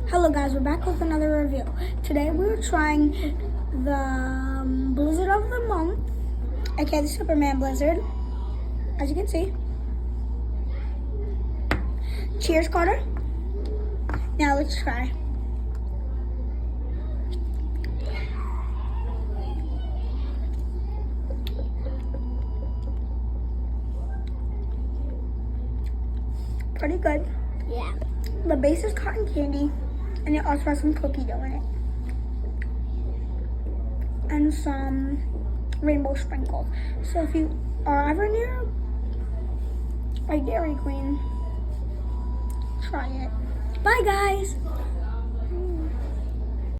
Hello guys, we're back with another review. Today we're trying the Blizzard of the Month, aka the Superman Blizzard, as you can see. Cheers, Carter. Now let's try. Pretty good. Yeah. The base is cotton candy, and it also has some cookie dough in it. And some rainbow sprinkles. So if you are ever near a Dairy Queen, try it. Bye guys!